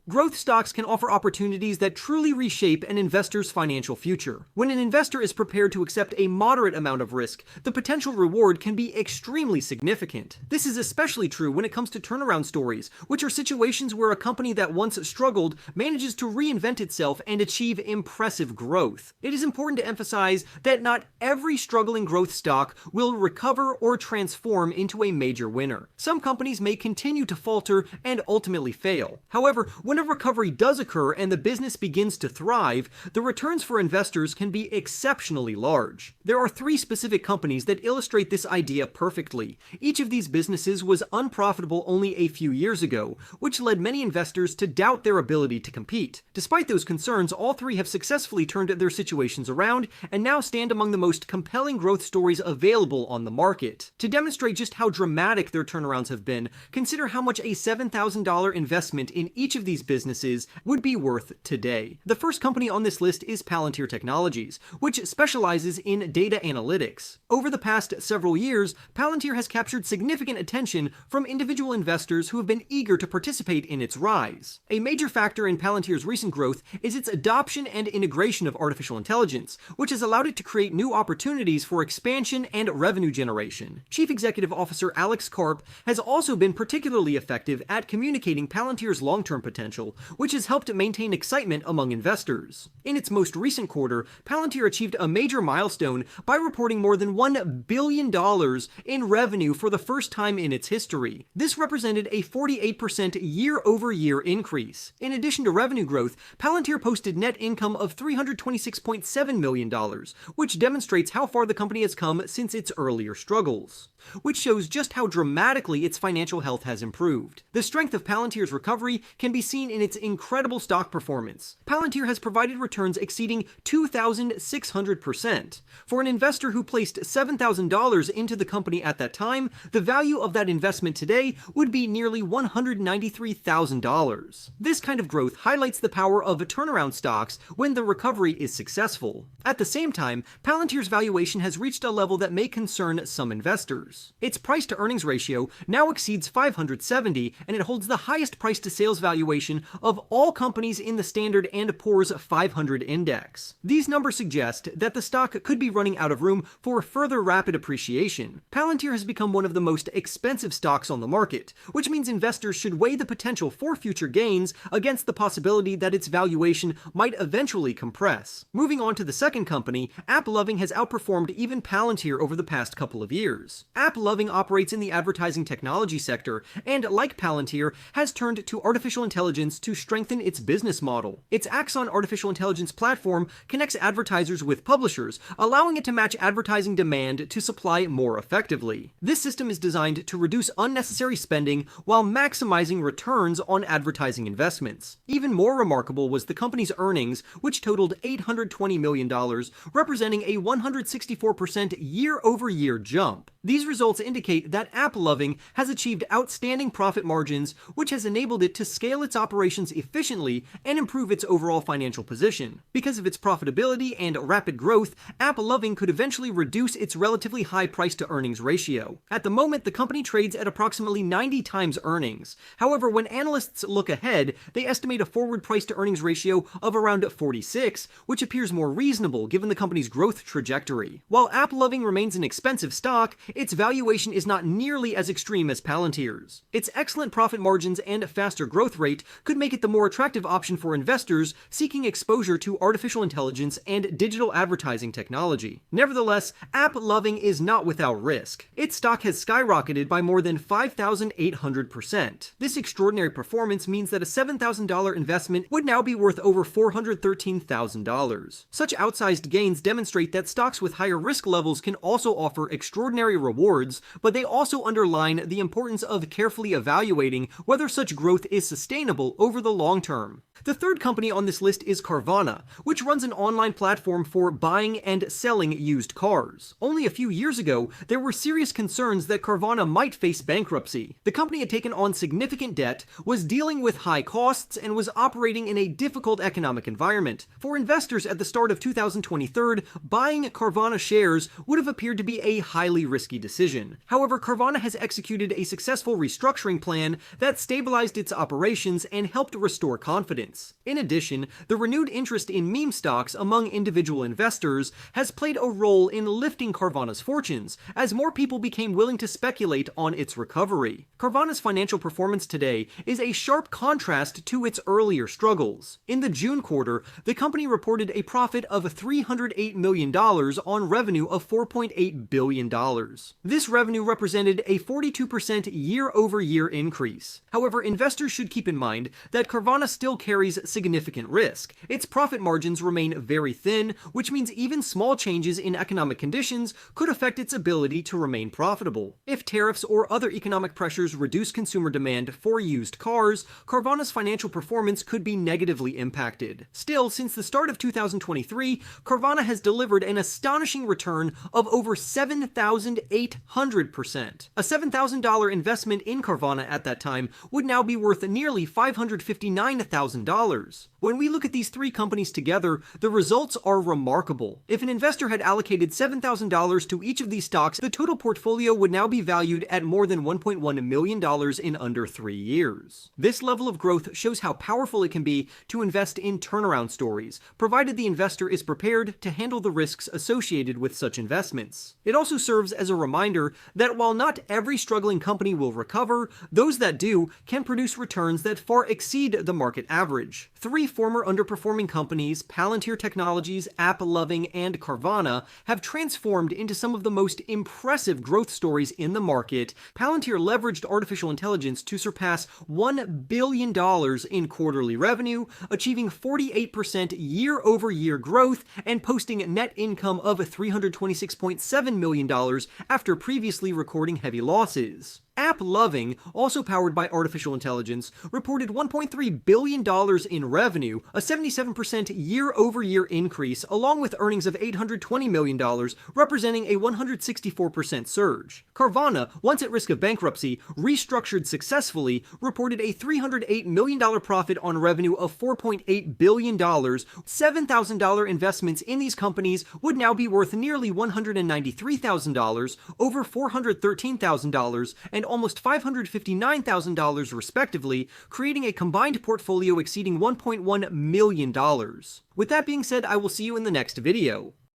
Growth stocks can offer opportunities that truly reshape an investor's financial future. When an investor is prepared to accept a moderate amount of risk, the potential reward can be extremely significant. This is especially true when it comes to turnaround stories, which are situations where a company that once struggled manages to reinvent itself and achieve impressive growth. It is important to emphasize that not every struggling growth stock will recover or transform into a major winner. Some companies may continue to falter and ultimately fail. However, when a recovery does occur and the business begins to thrive, the returns for investors can be exceptionally large. There are three specific companies that illustrate this idea perfectly. Each of these businesses was unprofitable only a few years ago, which led many investors to doubt their ability to compete. Despite those concerns, all three have successfully turned their situations around and now stand among the most compelling growth stories available on the market. To demonstrate just how dramatic their turnarounds have been, consider how much a $7,000 investment in each of these businesses would be worth today. The first company on this list is Palantir Technologies, which specializes in data analytics. Over the past several years, Palantir has captured significant attention from individual investors who have been eager to participate in its rise. A major factor in Palantir's recent growth is its adoption and integration of artificial intelligence, which has allowed it to create new opportunities for expansion and revenue generation. Chief Executive Officer Alex Karp has also been particularly effective at communicating Palantir's long-term potential, which has helped maintain excitement among investors. In its most recent quarter, Palantir achieved a major milestone by reporting more than $1 billion in revenue for the first time in its history. This represented a 48% year-over-year increase. In addition to revenue growth, Palantir posted net income of $326.7 million, which demonstrates how far the company has come since its earlier struggles, which shows just how dramatically its financial health has improved. The strength of Palantir's recovery can be seen in its incredible stock performance. Palantir has provided returns exceeding 2,600%. For an investor who placed $7,000 into the company at that time, the value of that investment today would be nearly $193,000. This kind of growth highlights the power of turnaround stocks when the recovery is successful. At the same time, Palantir's valuation has reached a level that may concern some investors. Its price-to-earnings ratio now exceeds 570, and it holds the highest price-to-sales valuation of all companies in the Standard & Poor's 500 index. These numbers suggest that the stock could be running out of room for further rapid appreciation. Palantir has become one of the most expensive stocks on the market, which means investors should weigh the potential for future gains against the possibility that its valuation might eventually compress. Moving on to the second company, AppLovin has outperformed even Palantir over the past couple of years. AppLovin operates in the advertising technology sector and, like Palantir, has turned to artificial intelligence to strengthen its business model. Its Axon artificial intelligence platform connects advertisers with publishers, allowing it to match advertising demand to supply more effectively. This system is designed to reduce unnecessary spending while maximizing returns on advertising investments. Even more remarkable was the company's earnings, which totaled $820 million, representing a 164% year-over-year jump. These results indicate that AppLovin has achieved outstanding profit margins, which has enabled it to scale its operations efficiently and improve its overall financial position. Because of its profitability and rapid growth, AppLovin could eventually reduce its relatively high price-to-earnings ratio. At the moment, the company trades at approximately 90 times earnings. However, when analysts look ahead, they estimate a forward price-to-earnings ratio of around 46, which appears more reasonable given the company's growth trajectory. While AppLovin remains an expensive stock, its valuation is not nearly as extreme as Palantir's. Its excellent profit margins and faster growth rate could make it the more attractive option for investors seeking exposure to artificial intelligence and digital advertising technology. Nevertheless, AppLovin is not without risk. Its stock has skyrocketed by more than 5,800%. This extraordinary performance means that a $7,000 investment would now be worth over $413,000. Such outsized gains demonstrate that stocks with higher risk levels can also offer extraordinary rewards, but they also underline the importance of carefully evaluating whether such growth is sustainable over the long term. The third company on this list is Carvana, which runs an online platform for buying and selling used cars. Only a few years ago, there were serious concerns that Carvana might face bankruptcy. The company had taken on significant debt, was dealing with high costs, and was operating in a difficult economic environment. For investors at the start of 2023, buying Carvana shares would have appeared to be a highly risky decision. However, Carvana has executed a successful restructuring plan that stabilized its operations and helped restore confidence. In addition, the renewed interest in meme stocks among individual investors has played a role in lifting Carvana's fortunes, as more people became willing to speculate on its recovery. Carvana's financial performance today is a sharp contrast to its earlier struggles. In the June quarter, the company reported a profit of $308 million on revenue of $4.8 billion. This revenue represented a 42% year-over-year increase. However, investors should keep in mind that Carvana still carries significant risk. Its profit margins remain very thin, which means even small changes in economic conditions could affect its ability to remain profitable. If tariffs or other economic pressures reduce consumer demand for used cars, Carvana's financial performance could be negatively impacted. Still, since the start of 2023, Carvana has delivered an astonishing return of over 7,800%. A $7,000 investment in Carvana at that time would now be worth nearly $559,000. When we look at these three companies together, the results are remarkable. If an investor had allocated $7,000 to each of these stocks, the total portfolio would now be valued at more than $1.1 million in under 3 years. This level of growth shows how powerful it can be to invest in turnaround stories, provided the investor is prepared to handle the risks associated with such investments. It also serves as a reminder that while not every struggling company will recover, those that do can produce returns that far exceed the market average. Three former underperforming companies, Palantir Technologies, AppLovin, and Carvana, have transformed into some of the most impressive growth stories in the market. Palantir leveraged artificial intelligence to surpass $1 billion in quarterly revenue, achieving 48% year-over-year growth and posting net income of $326.7 million after previously recording heavy losses. AppLovin, also powered by artificial intelligence, reported $1.3 billion in revenue, a 77% year-over-year increase, along with earnings of $820 million, representing a 164% surge. Carvana, once at risk of bankruptcy, restructured successfully, reported a $308 million profit on revenue of $4.8 billion. $7,000 investments in these companies would now be worth nearly $193,000, over $413,000, and almost $559,000 respectively, creating a combined portfolio exceeding $1.1 million. With that being said, I will see you in the next video.